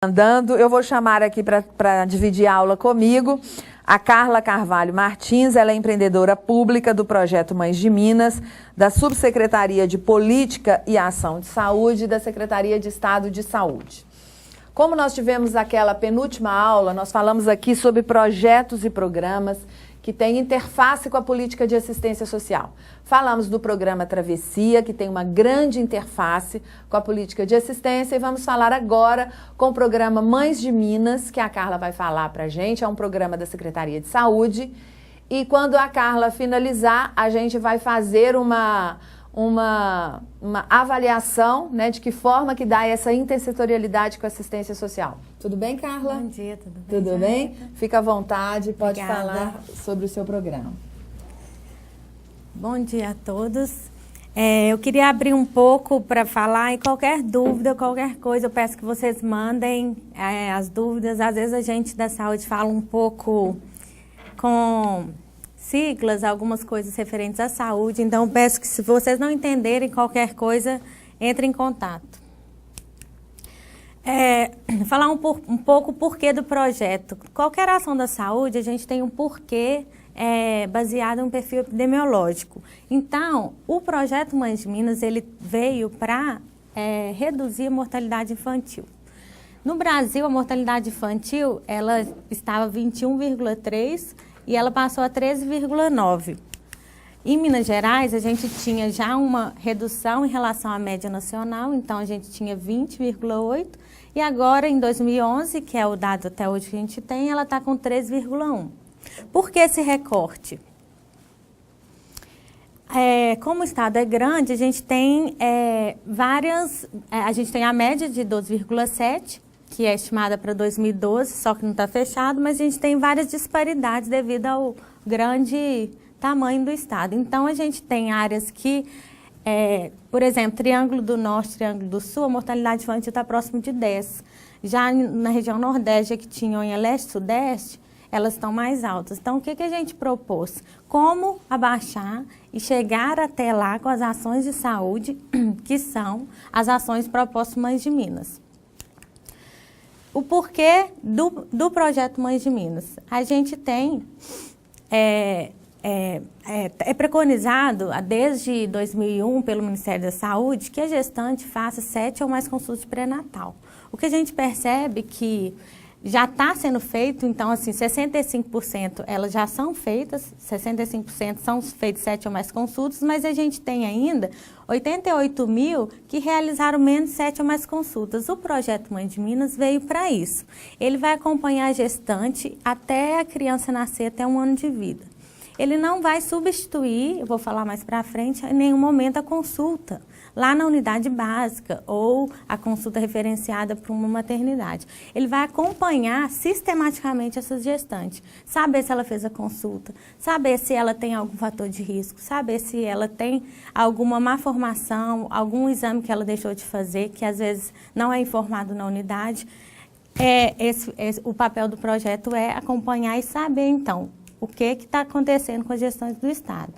Andando, eu vou chamar aqui para dividir a aula comigo a Carla Carvalho Martins. Ela é empreendedora pública do projeto Mães de Minas, da Subsecretaria de Política e Ação de Saúde da Secretaria de Estado de Saúde. Como nós tivemos aquela penúltima aula, nós falamos aqui sobre projetos e programas que têm interface com a política de assistência social. Falamos do programa Travessia, que tem uma grande interface com a política de assistência, e vamos falar agora com o programa Mães de Minas, que a Carla vai falar para a gente. É um programa da Secretaria de Saúde, e quando a Carla finalizar, a gente vai fazer uma avaliação, né, de que forma que dá essa intersetorialidade com a assistência social. Tudo bem, Carla? Bom dia, tudo bem? Tudo bem? Fica à vontade, pode Obrigada. falar sobre o seu programa. Bom dia a todos. Eu queria abrir um pouco para falar, e qualquer dúvida, qualquer coisa, eu peço que vocês mandem as dúvidas. Às vezes a gente da saúde fala um pouco com siglas, algumas coisas referentes à saúde, então eu peço que, se vocês não entenderem qualquer coisa, entrem em contato. Falar um pouco o porquê do projeto. Qualquer ação da saúde, a gente tem um porquê baseado em um perfil epidemiológico. Então, o projeto Mães de Minas, ele veio para reduzir a mortalidade infantil. No Brasil, a mortalidade infantil, ela estava 21,3% e ela passou a 13,9%. Em Minas Gerais, a gente tinha já uma redução em relação à média nacional, então a gente tinha 20,8%, e agora em 2011, que é o dado até hoje que a gente tem, ela está com 13,1%. Por que esse recorte? Como o estado é grande, a gente tem a gente tem a média de 12,7%, que é estimada para 2012, só que não está fechado, mas a gente tem várias disparidades devido ao grande tamanho do estado. Então, a gente tem áreas que, por exemplo, Triângulo do Norte, Triângulo do Sul, a mortalidade infantil está próximo de 10%. Já na região Nordeste, Jequitinhonha, Leste e Sudeste, elas estão mais altas. Então, o que a gente propôs? Como abaixar e chegar até lá com as ações de saúde, que são as ações propostas Mães de Minas. O porquê do projeto Mães de Minas? A gente tem, é preconizado desde 2001 pelo Ministério da Saúde que a gestante faça 7 ou mais consultas de pré-natal. O que a gente percebe que já está sendo feito, então, assim, 65% elas já são feitas, 65% são feitas 7 ou mais consultas, mas a gente tem ainda 88 mil que realizaram menos 7 ou mais consultas. O projeto Mãe de Minas veio para isso. Ele vai acompanhar a gestante até a criança nascer, até 1 ano de vida. Ele não vai substituir, eu vou falar mais para frente, em nenhum momento a consulta lá na unidade básica ou a consulta referenciada para uma maternidade. Ele vai acompanhar sistematicamente essa gestante, saber se ela fez a consulta, saber se ela tem algum fator de risco, saber se ela tem alguma má formação, algum exame que ela deixou de fazer, que às vezes não é informado na unidade. O papel do projeto é acompanhar e saber, então, o que está acontecendo com as gestantes do Estado.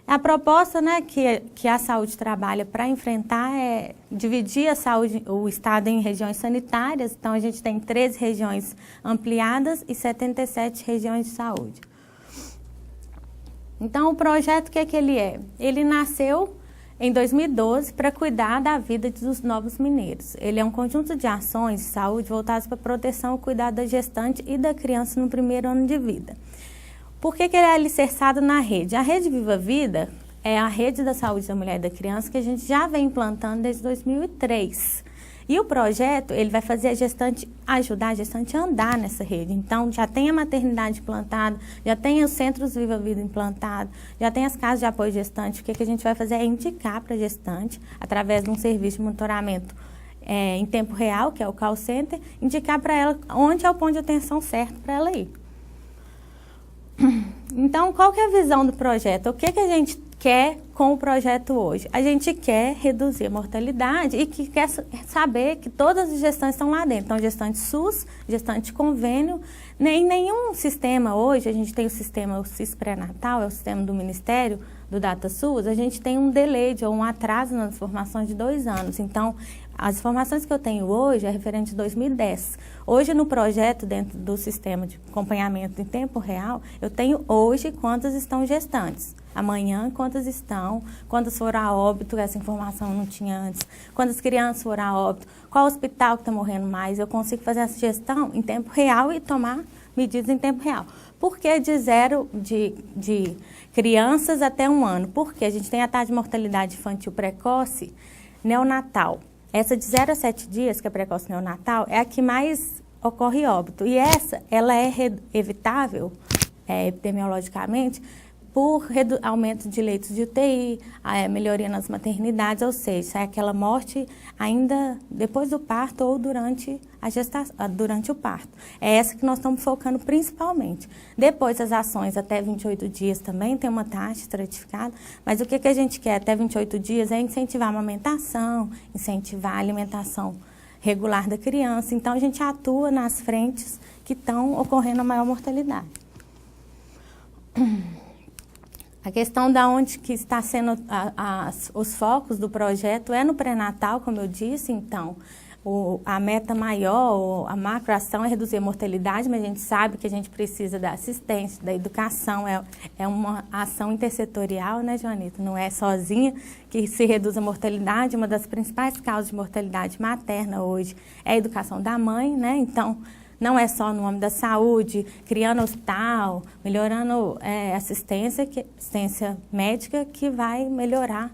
A proposta, né, que a saúde trabalha para enfrentar é dividir a saúde, o Estado em regiões sanitárias. Então, a gente tem 13 regiões ampliadas e 77 regiões de saúde. Então, o projeto, o que ele é? Ele nasceu em 2012 para cuidar da vida dos novos mineiros. Ele é um conjunto de ações de saúde voltadas para a proteção e cuidado da gestante e da criança no primeiro ano de vida. Por que ele é alicerçado na rede? A Rede Viva Vida é a rede da saúde da mulher e da criança que a gente já vem implantando desde 2003. E o projeto, ele vai fazer ajudar a gestante a andar nessa rede. Então, já tem a maternidade implantada, já tem os centros Viva Vida implantados, já tem as casas de apoio gestante. O que a gente vai fazer é indicar para a gestante, através de um serviço de monitoramento em tempo real, que é o call center, indicar para ela onde é o ponto de atenção certo para ela ir. Então, qual que é a visão do projeto? O que a gente quer com o projeto hoje? A gente quer reduzir a mortalidade e que quer saber que todas as gestantes estão lá dentro. Então, gestante SUS, gestante convênio. Em nenhum sistema hoje, a gente tem o sistema, o SIS pré-natal, é o sistema do Ministério, do DataSUS, a gente tem um delay ou um atraso nas informações de 2 anos. Então, As informações que eu tenho hoje é referente a 2010. Hoje, no projeto, dentro do sistema de acompanhamento em tempo real, eu tenho hoje quantas estão gestantes. Amanhã, quantas estão, quantas foram a óbito, essa informação eu não tinha antes, quantas crianças foram a óbito, qual hospital que está morrendo mais. Eu consigo fazer essa gestão em tempo real e tomar medidas em tempo real. Por que de crianças até 1 ano? Porque a gente tem a taxa de mortalidade infantil precoce neonatal. Essa de 0 a 7 dias, que é precoce neonatal, é a que mais ocorre óbito. E ela é evitável, epidemiologicamente, por aumento de leitos de UTI, melhoria nas maternidades, ou seja, é aquela morte ainda depois do parto ou durante a gestação, durante o parto. É essa que nós estamos focando principalmente. Depois, as ações até 28 dias também tem uma taxa estratificada, mas o que a gente quer até 28 dias é incentivar a amamentação, incentivar a alimentação regular da criança. Então, a gente atua nas frentes que estão ocorrendo a maior mortalidade. A questão da onde que está sendo os focos do projeto é no pré-natal, como eu disse. Então, a meta maior, a macroação é reduzir a mortalidade, mas a gente sabe que a gente precisa da assistência, da educação, é uma ação intersetorial, né, Joanita? Não é sozinha que se reduz a mortalidade. Uma das principais causas de mortalidade materna hoje é a educação da mãe, né? Então, não é só no âmbito da saúde, criando hospital, melhorando assistência médica que vai melhorar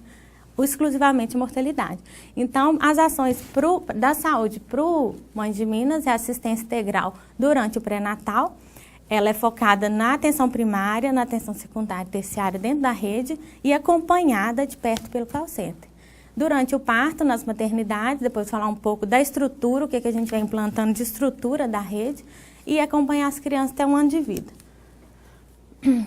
exclusivamente a mortalidade. Então, as ações da saúde para o Mães de Minas é assistência integral durante o pré-natal. Ela é focada na atenção primária, na atenção secundária e terciária dentro da rede e acompanhada de perto pelo call center. Durante o parto, nas maternidades, depois falar um pouco da estrutura, o que a gente vem implantando de estrutura da rede e acompanhar as crianças até 1 ano de vida.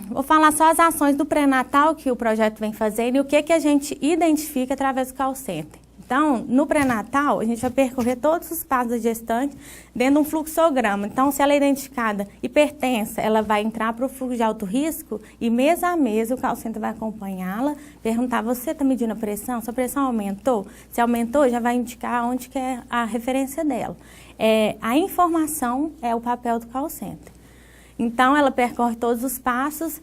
Vou falar só as ações do pré-natal que o projeto vem fazendo e o que a gente identifica através do call center. Então, no pré-natal, a gente vai percorrer todos os passos da gestante dentro de um fluxograma. Então, se ela é identificada hipertensa, ela vai entrar para o fluxo de alto risco e mês a mês o call center vai acompanhá-la, perguntar, você está medindo a pressão? Sua pressão aumentou? Se aumentou, já vai indicar onde que é a referência dela. A informação é o papel do call center. Então, ela percorre todos os passos,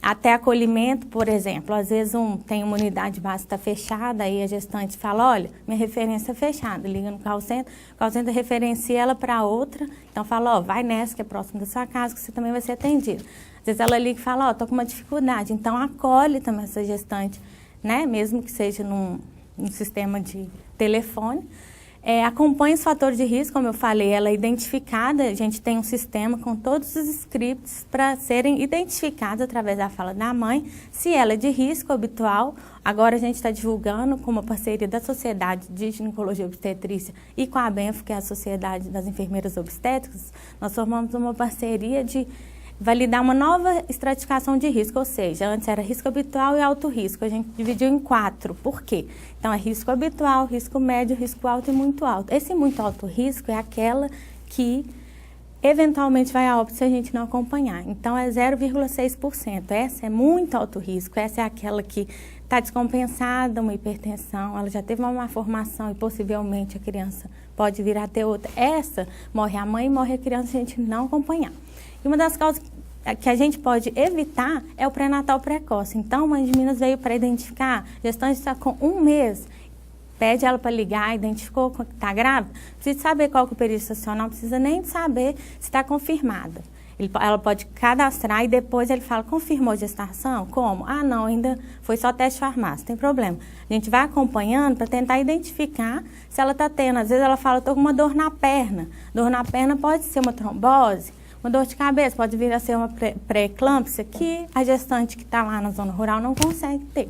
até acolhimento, por exemplo. Às vezes tem uma unidade básica está fechada, aí a gestante fala, olha, minha referência é fechada, liga no call center referencia ela para outra, então fala, vai nessa que é próximo da sua casa, que você também vai ser atendido. Às vezes ela liga e fala, estou com uma dificuldade, então acolhe também essa gestante, né, mesmo que seja num sistema de telefone. Acompanha os fatores de risco, como eu falei, ela é identificada, a gente tem um sistema com todos os scripts para serem identificados através da fala da mãe, se ela é de risco habitual. Agora a gente está divulgando com uma parceria da Sociedade de Ginecologia e Obstetrícia e com a BENF, que é a Sociedade das Enfermeiras Obstétricas, nós formamos uma parceria de validar uma nova estratificação de risco, ou seja, antes era risco habitual e alto risco, a gente dividiu em 4. Por quê? Então, é risco habitual, risco médio, risco alto e muito alto. Esse muito alto risco é aquela que eventualmente vai a óbito se a gente não acompanhar. Então, é 0,6%. Essa é muito alto risco, essa é aquela que está descompensada, uma hipertensão, ela já teve uma má formação e possivelmente a criança pode vir a ter outra. Essa, morre a mãe e morre a criança se a gente não acompanhar. E uma das causas que a gente pode evitar é o pré-natal precoce. Então, Mães de Minas veio para identificar, a gestante está com 1 mês, pede ela para ligar, identificou que está grávida, precisa saber qual que é o período estacional, não precisa nem saber se está confirmada. Ela pode cadastrar e depois ele fala, confirmou a gestação? Como? Ah, não, ainda foi só teste de farmácia, não tem problema. A gente vai acompanhando para tentar identificar se ela está tendo. Às vezes ela fala, estou com uma dor na perna. Dor na perna pode ser uma trombose, uma dor de cabeça, pode vir a ser uma pré-eclâmpsia, que a gestante que está lá na zona rural não consegue ter.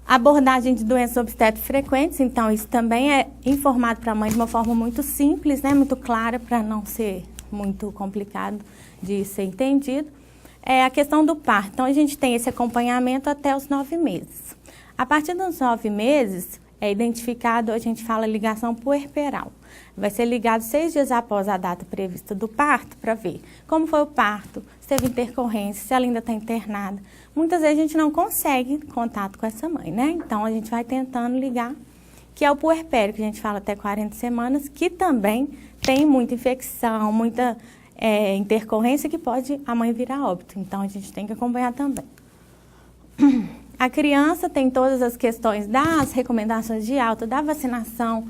Abordagem de doenças obstétricas frequentes, então isso também é informado para a mãe de uma forma muito simples, né, muito clara, para não ser muito complicado de ser entendido. A questão do parto, então a gente tem esse acompanhamento até os 9 meses. A partir dos 9 meses, é identificado, a gente fala ligação puerperal. Vai ser ligado 6 dias após a data prevista do parto para ver como foi o parto, se teve intercorrência, se ela ainda está internada. Muitas vezes a gente não consegue contato com essa mãe, né? Então a gente vai tentando ligar, que é o puerpério, que a gente fala até 40 semanas, que também tem muita infecção, muita intercorrência que pode a mãe virar óbito. Então, a gente tem que acompanhar também. A criança tem todas as questões das recomendações de alta, da vacinação,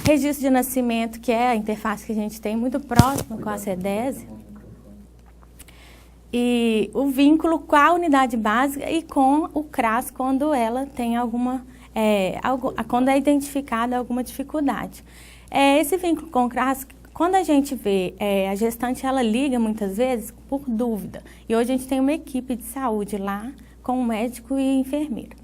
registro de nascimento, que é a interface que a gente tem muito próxima com a CEDESE, e o vínculo com a unidade básica e com o CRAS quando ela tem quando é identificada alguma dificuldade. Esse vínculo com o CRAS, quando a gente vê, a gestante ela liga muitas vezes por dúvida. E hoje a gente tem uma equipe de saúde lá, com médico e enfermeira.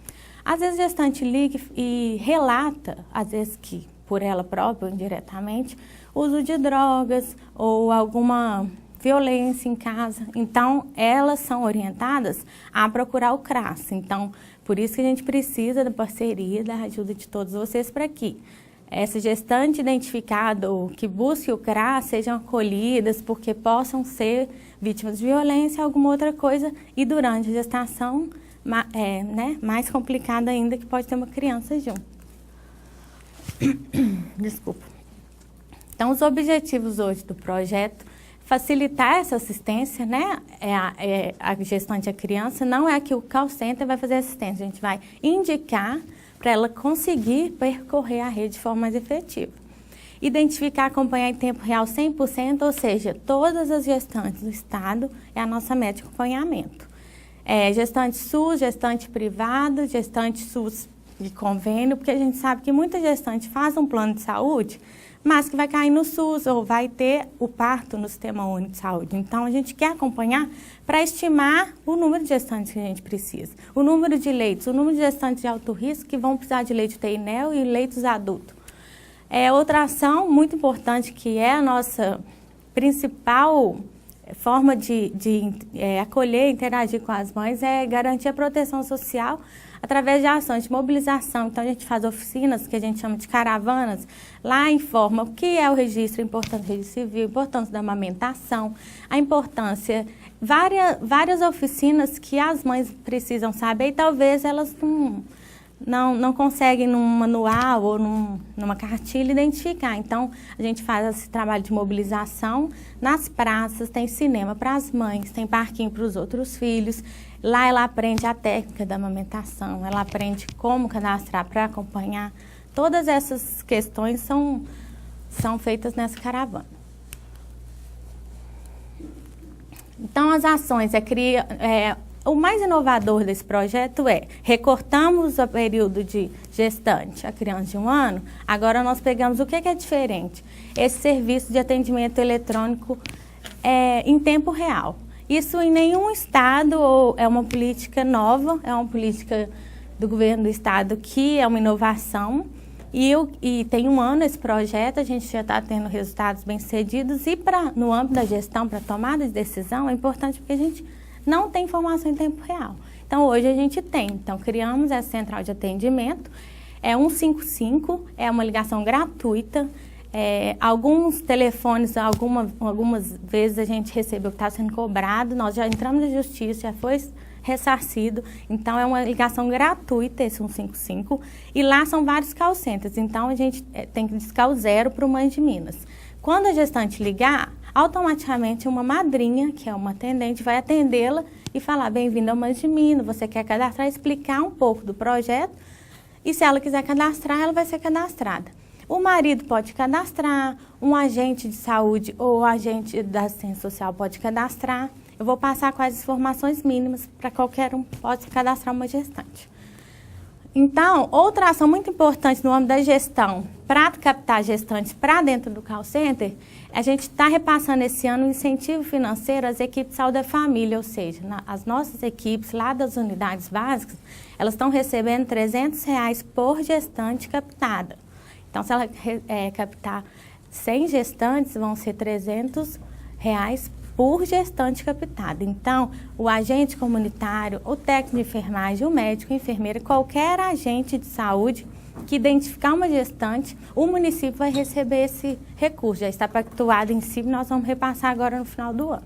Às vezes a gestante liga e relata, às vezes que por ela própria, indiretamente, uso de drogas ou alguma violência em casa. Então, elas são orientadas a procurar o CRAS. Então, por isso que a gente precisa da parceria, da ajuda de todos vocês para que essa gestante identificada ou que busque o CRAS sejam acolhidas porque possam ser vítimas de violência, alguma outra coisa, e durante a gestação, mais complicada ainda, que pode ter uma criança junto. Desculpa. Então, os objetivos hoje do projeto, facilitar essa assistência, né? A gestante e a criança, não é que o call center vai fazer assistência, a gente vai indicar para ela conseguir percorrer a rede de forma mais efetiva. Identificar, acompanhar em tempo real 100%, ou seja, todas as gestantes do Estado é a nossa meta de acompanhamento. Gestante SUS, gestante privado, gestante SUS de convênio, porque a gente sabe que muita gestante faz um plano de saúde, mas que vai cair no SUS ou vai ter o parto no Sistema Único de Saúde. Então, a gente quer acompanhar para estimar o número de gestantes que a gente precisa, o número de leitos, o número de gestantes de alto risco que vão precisar de leite UTI neo e leitos adultos. Outra ação muito importante, que é a nossa principal forma de acolher e interagir com as mães, é garantir a proteção social através de ações de mobilização. Então, a gente faz oficinas que a gente chama de caravanas, lá informa o que é o registro, a importância do registro civil, a importância da amamentação, a importância, várias oficinas que as mães precisam saber e talvez elas não conseguem num manual ou numa cartilha identificar. Então, a gente faz esse trabalho de mobilização nas praças, tem cinema para as mães, tem parquinho para os outros filhos. Lá ela aprende a técnica da amamentação, ela aprende como cadastrar para acompanhar. Todas essas questões são feitas nessa caravana. Então, as ações o mais inovador desse projeto recortamos o período de gestante, a criança de 1 ano, agora nós pegamos o que é diferente. Esse serviço de atendimento eletrônico em tempo real. Isso em nenhum estado é uma política nova, é uma política do governo do estado que é uma inovação. E tem 1 ano esse projeto, a gente já está tendo resultados bem-sucedidos. E no âmbito da gestão, para tomada de decisão, é importante porque a gente não tem informação em tempo real. Então, hoje a gente tem. Então, criamos essa central de atendimento. 155, é uma ligação gratuita. Alguns telefones, algumas vezes a gente recebeu que está sendo cobrado. Nós já entramos na justiça, já foi ressarcido. Então, é uma ligação gratuita, esse 155. E lá são vários call centers. Então, a gente tem que discar o 0 para o Mães de Minas. Quando a gestante ligar, automaticamente uma madrinha, que é uma atendente, vai atendê-la e falar: bem-vindo ao Mães de Minas, você quer cadastrar, explicar um pouco do projeto. E se ela quiser cadastrar, ela vai ser cadastrada. O marido pode cadastrar, um agente de saúde ou agente da assistência social pode cadastrar. Eu vou passar quais as informações mínimas para qualquer um possa cadastrar uma gestante. Então, outra ação muito importante no âmbito da gestão, para captar gestantes para dentro do call center, a gente está repassando esse ano um incentivo financeiro às equipes de saúde da família, ou seja, as nossas equipes lá das unidades básicas, elas estão recebendo R$300 por gestante captada. Então, se ela captar 100 gestantes, vão ser R$300 por gestante captada. Então, o agente comunitário, o técnico de enfermagem, o médico, a enfermeira, qualquer agente de saúde que identificar uma gestante, o município vai receber esse recurso. Já está pactuado em si, nós vamos repassar agora no final do ano.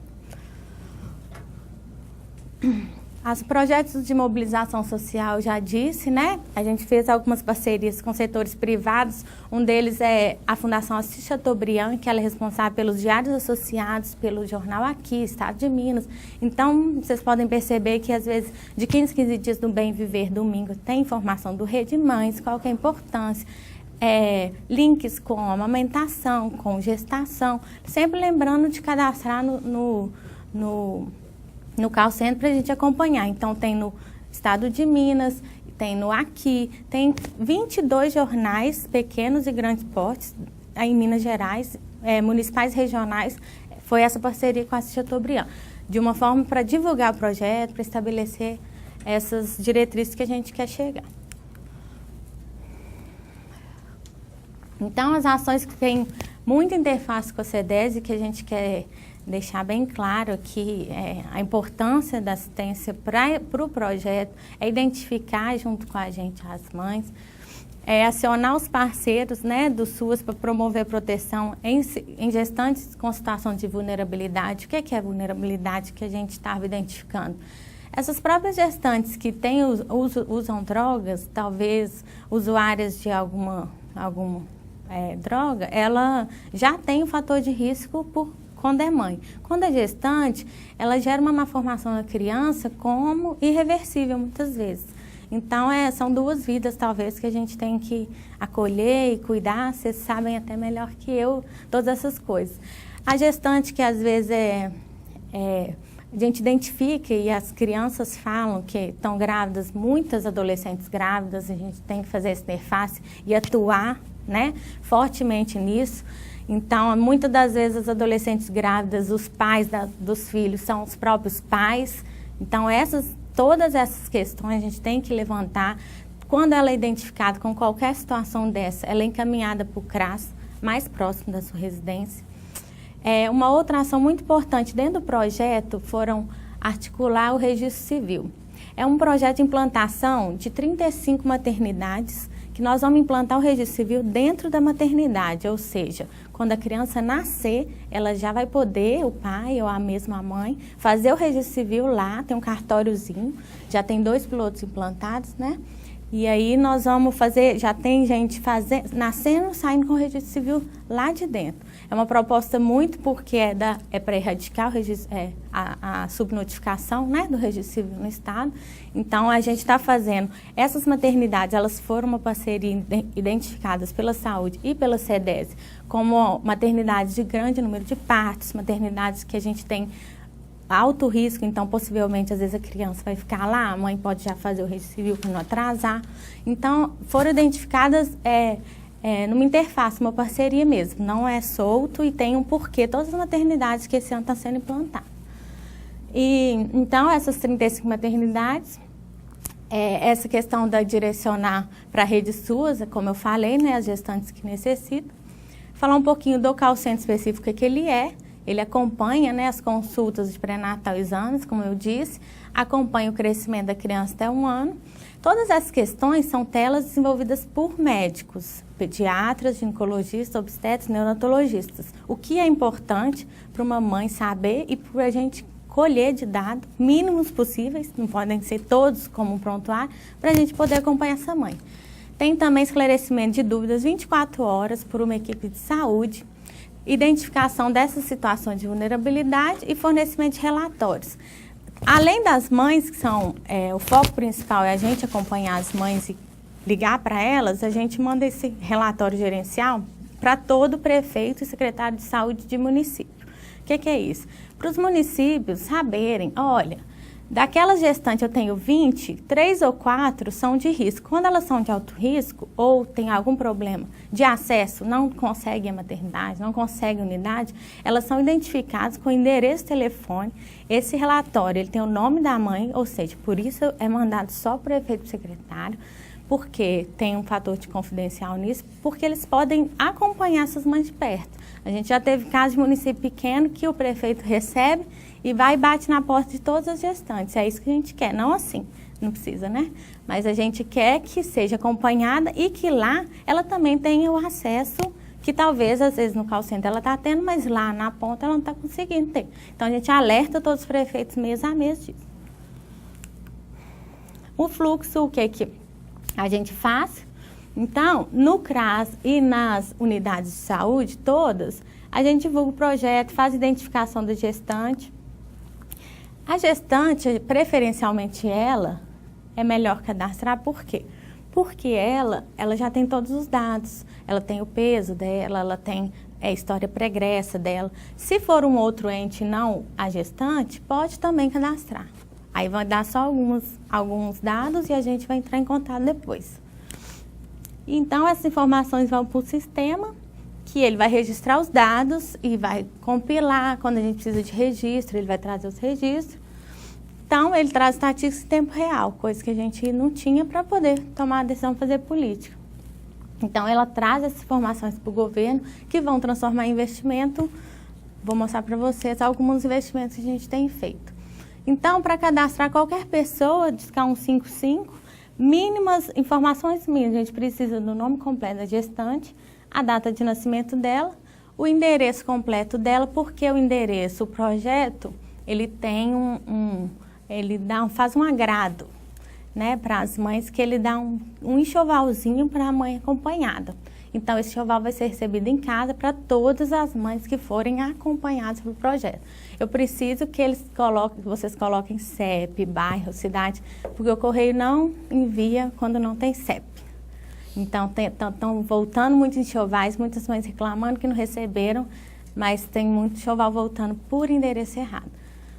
Os projetos de mobilização social, já disse, né? A gente fez algumas parcerias com setores privados. Um deles é a Fundação Assis Chateaubriand, que ela é responsável pelos diários associados, pelo jornal Aqui, Estado de Minas. Então, vocês podem perceber que, às vezes, de 15 em 15 dias do Bem Viver, domingo, tem informação do Rede Mães, qual que é a importância. Links com amamentação, com gestação. Sempre lembrando de cadastrar no call center para a gente acompanhar. Então, tem no Estado de Minas, tem no Aqui, tem 22 jornais, pequenos e grandes portes, em Minas Gerais, municipais regionais. Foi essa parceria com a Chateaubriand, de uma forma para divulgar o projeto, para estabelecer essas diretrizes que a gente quer chegar. Então, as ações que têm muita interface com a CEDES e que a gente quer deixar bem claro que a importância da assistência para o projeto é identificar junto com a gente as mães, acionar os parceiros, né, do SUAS para promover proteção em gestantes com situação de vulnerabilidade. O que é vulnerabilidade que a gente estava identificando? Essas próprias gestantes que usam drogas, talvez usuárias de alguma droga, ela já tem um fator de risco quando é mãe. Quando é gestante, ela gera uma malformação na criança como irreversível, muitas vezes. Então, são duas vidas, talvez, que a gente tem que acolher e cuidar. Vocês sabem até melhor que eu todas essas coisas. A gestante que, às vezes, a gente identifica e as crianças falam que estão grávidas, muitas adolescentes grávidas, a gente tem que fazer essa interface e atuar, né, fortemente nisso. Então, muitas das vezes as adolescentes grávidas, os pais dos filhos são os próprios pais. Então, todas essas questões a gente tem que levantar. Quando ela é identificada com qualquer situação dessa, ela é encaminhada para o CRAS, mais próximo da sua residência. Uma outra ação muito importante dentro do projeto foram articular o registro civil. É um projeto de implantação de 35 maternidades, que nós vamos implantar o registro civil dentro da maternidade, ou seja, quando a criança nascer, ela já vai poder, o pai ou a mesma mãe, fazer o registro civil lá, tem um cartóriozinho, já tem 2 pilotos implantados, né? E aí nós vamos fazer, já tem gente nascendo, saindo com o registro civil lá de dentro. É uma proposta muito porque é para erradicar a subnotificação, né, do registro civil no estado. Então, a gente está fazendo, essas maternidades, elas foram uma parceria identificadas pela saúde e pela CEDES como maternidades de grande número de partos, maternidades que a gente tem alto risco, então possivelmente às vezes a criança vai ficar lá, a mãe pode já fazer o registro civil para não atrasar. Então, foram identificadas numa interface, uma parceria mesmo, não é solto e tem um porquê, todas as maternidades que esse ano estão sendo implantadas. E, então, essas 35 maternidades, essa questão da direcionar para a rede SUAS, como eu falei, né, as gestantes que necessitam. Falar um pouquinho do call center específico que ele acompanha, né, as consultas de pré-natal e exames, como eu disse, acompanha o crescimento da criança até 1 ano. Todas essas questões são telas desenvolvidas por médicos, pediatras, ginecologistas, obstetras, neonatologistas. O que é importante para uma mãe saber e para a gente colher de dados mínimos possíveis, não podem ser todos como um prontuário, para a gente poder acompanhar essa mãe. Tem também esclarecimento de dúvidas 24 horas por uma equipe de saúde, identificação dessas situações de vulnerabilidade e fornecimento de relatórios. Além das mães, que são o foco principal é a gente acompanhar as mães e ligar para elas, a gente manda esse relatório gerencial para todo prefeito e secretário de saúde de município. O que é isso? Para os municípios saberem, olha, daquela gestante eu tenho 20, 3 ou 4 são de risco. Quando elas são de alto risco ou tem algum problema de acesso, não conseguem a maternidade, não conseguem a unidade, elas são identificadas com endereço, telefone. Esse relatório, ele tem o nome da mãe, ou seja, por isso é mandado só para o prefeito e secretário, porque tem um fator de confidencial nisso, porque eles podem acompanhar essas mães de perto. A gente já teve casos de município pequeno que o prefeito recebe e vai e bate na porta de todas as gestantes. É isso que a gente quer, não assim, não precisa, né? Mas a gente quer que seja acompanhada e que lá ela também tenha o acesso que talvez, às vezes, no call center ela está tendo, mas lá na ponta ela não está conseguindo ter. Então, a gente alerta todos os prefeitos mês a mês disso. o fluxo, o que a gente faz. Então, no CRAS e nas unidades de saúde todas, a gente divulga o projeto, faz identificação da gestante. A gestante, preferencialmente ela, é melhor cadastrar, por quê? Porque ela já tem todos os dados, ela tem o peso dela, ela tem a história pregressa dela. Se for um outro ente, não a gestante, pode também cadastrar. Aí vai dar só alguns dados e a gente vai entrar em contato depois. Então, essas informações vão para o sistema, que ele vai registrar os dados e vai compilar. Quando a gente precisa de registro, ele vai trazer os registros. Então, ele traz estatísticas em tempo real, coisa que a gente não tinha para poder tomar a decisão de fazer política. Então, ela traz essas informações para o governo, que vão transformar em investimento. Vou mostrar para vocês alguns investimentos que a gente tem feito. Então, para cadastrar qualquer pessoa, discar 155, informações mínimas, a gente precisa do nome completo da gestante, a data de nascimento dela, o endereço completo dela, porque o endereço, o projeto, ele tem faz um agrado, né, para as mães, que ele dá um enxovalzinho para a mãe acompanhada. Então, esse enxoval vai ser recebido em casa para todas as mães que forem acompanhadas pelo projeto. Eu preciso que vocês coloquem CEP, bairro, cidade, porque o correio não envia quando não tem CEP. Então, estão voltando muitos enxovais, muitas mães reclamando que não receberam, mas tem muito enxoval voltando por endereço errado.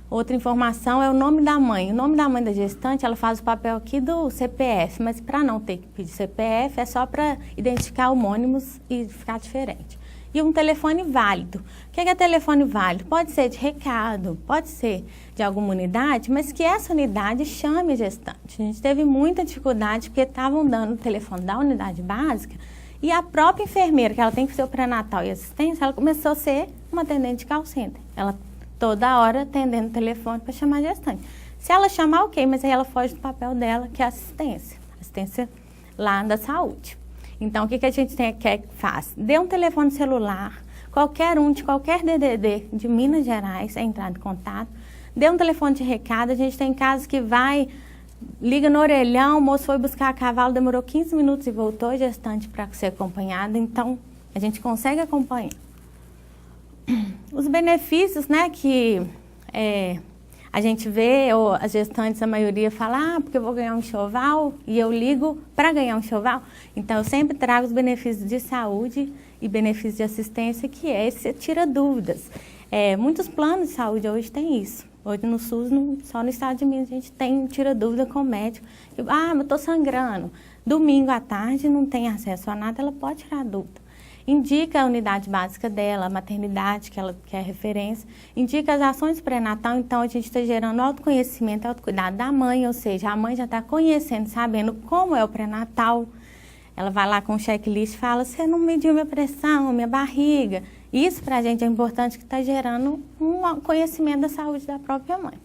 Outra informação é o nome da mãe. O nome da mãe da gestante, ela faz o papel aqui do CPF, mas para não ter que pedir CPF, é só para identificar homônimos e ficar diferente. E um telefone válido. O que é telefone válido? Pode ser de recado, pode ser de alguma unidade, mas que essa unidade chame a gestante. A gente teve muita dificuldade porque estavam dando o telefone da unidade básica e a própria enfermeira, que ela tem que fazer o pré-natal e assistência, ela começou a ser uma atendente de call center. Ela toda hora atendendo o telefone para chamar a gestante. Se ela chamar, ok, mas aí ela foge do papel dela, que é assistência lá da saúde. Então, o que a gente faz? Dê um telefone celular, qualquer um de qualquer DDD de Minas Gerais é entrar em contato. Dê um telefone de recado, a gente tem casos que liga no orelhão, o moço foi buscar a cavalo, demorou 15 minutos e voltou, a gestante para ser acompanhada, então a gente consegue acompanhar. Os benefícios, né, que a gente vê, ou as gestantes, a maioria fala, porque eu vou ganhar um enxoval e eu ligo para ganhar um enxoval. Então, eu sempre trago os benefícios de saúde e benefícios de assistência, que esse tira dúvidas. Muitos planos de saúde hoje têm isso. Hoje no SUS, só no estado de Minas, a gente tira dúvida com o médico. Mas eu estou sangrando. Domingo à tarde, não tem acesso a nada, ela pode tirar dúvida. Indica a unidade básica dela, a maternidade, que ela quer referência. Indica as ações pré-natal, então a gente está gerando autoconhecimento, autocuidado da mãe, ou seja, a mãe já está conhecendo, sabendo como é o pré-natal. Ela vai lá com o checklist e fala, você não mediu minha pressão, minha barriga. Isso para a gente é importante, que está gerando um conhecimento da saúde da própria mãe.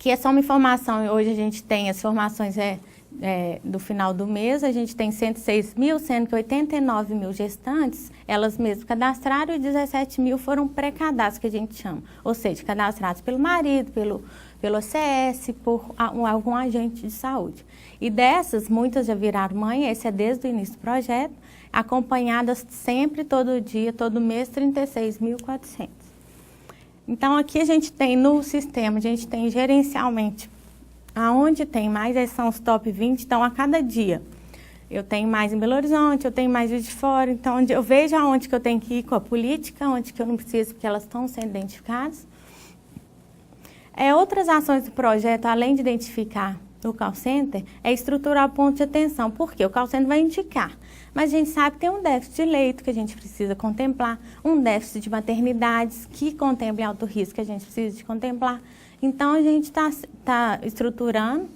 Que é só uma informação, hoje a gente tem as informações do final do mês, a gente tem 106 mil, sendo que 89 mil gestantes, elas mesmas cadastraram, e 17 mil foram pré-cadastros, que a gente chama. Ou seja, cadastrados pelo marido, pelo OCS, por algum agente de saúde. E dessas, muitas já viraram mãe, esse é desde o início do projeto, acompanhadas sempre, todo dia, todo mês, 36.400. Então, aqui a gente tem no sistema, a gente tem gerencialmente, aonde tem mais, esses são os top 20, então a cada dia eu tenho mais em Belo Horizonte, eu tenho mais de fora, então eu vejo aonde que eu tenho que ir com a política, onde que eu não preciso, porque elas estão sendo identificadas. Outras ações do projeto, além de identificar o call center, é estruturar o ponto de atenção, porque o call center vai indicar, mas a gente sabe que tem um déficit de leito que a gente precisa contemplar, um déficit de maternidades que contemplem alto risco que a gente precisa de contemplar. Então, a gente está estruturando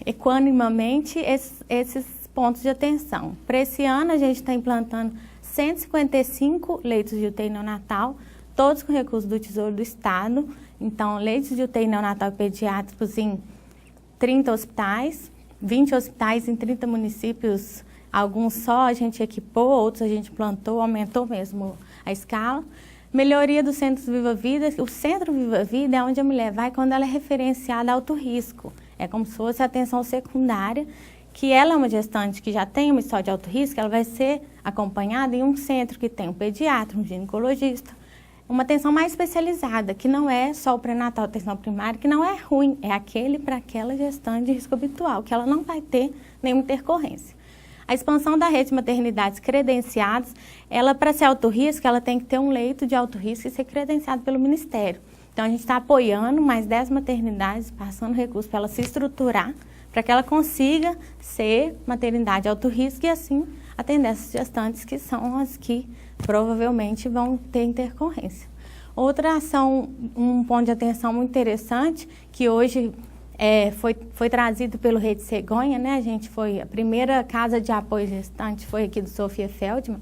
equanimamente esses pontos de atenção. Para esse ano, a gente está implantando 155 leitos de UTI neonatal, todos com recurso do Tesouro do Estado. Então, leitos de UTI neonatal e pediátricos em 30 hospitais, 20 hospitais em 30 municípios, alguns só a gente equipou, outros a gente plantou, aumentou mesmo a escala. Melhoria dos centros Viva Vida. O centro Viva Vida é onde a mulher vai quando ela é referenciada a alto risco. É como se fosse a atenção secundária, que ela é uma gestante que já tem uma história de alto risco, ela vai ser acompanhada em um centro que tem um pediatra, um ginecologista, uma atenção mais especializada, que não é só o pré-natal, atenção primária, que não é ruim, é aquele para aquela gestante de risco habitual, que ela não vai ter nenhuma intercorrência. A expansão da rede de maternidades credenciadas, ela, para ser alto risco, ela tem que ter um leito de alto risco e ser credenciado pelo Ministério. Então, a gente está apoiando mais 10 maternidades, passando recursos para ela se estruturar, para que ela consiga ser maternidade de alto risco e, assim, atender essas gestantes que são as que provavelmente vão ter intercorrência. Outra ação, um ponto de atenção muito interessante, que hoje foi trazido pelo Rede Cegonha, né? A primeira casa de apoio gestante foi aqui do Sofia Feldman,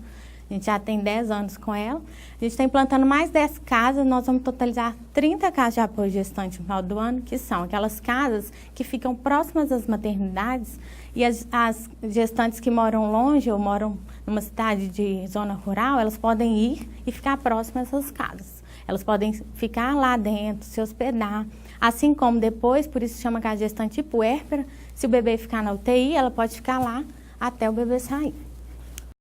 a gente já tem 10 anos com ela. A gente está implantando mais 10 casas, nós vamos totalizar 30 casas de apoio gestante no final do ano, que são aquelas casas que ficam próximas às maternidades e as gestantes que moram longe ou moram numa cidade de zona rural, elas podem ir e ficar próximas a essas casas. Elas podem ficar lá dentro, se hospedar, assim como depois, por isso chama casa gestante puérpera, se o bebê ficar na UTI, ela pode ficar lá até o bebê sair.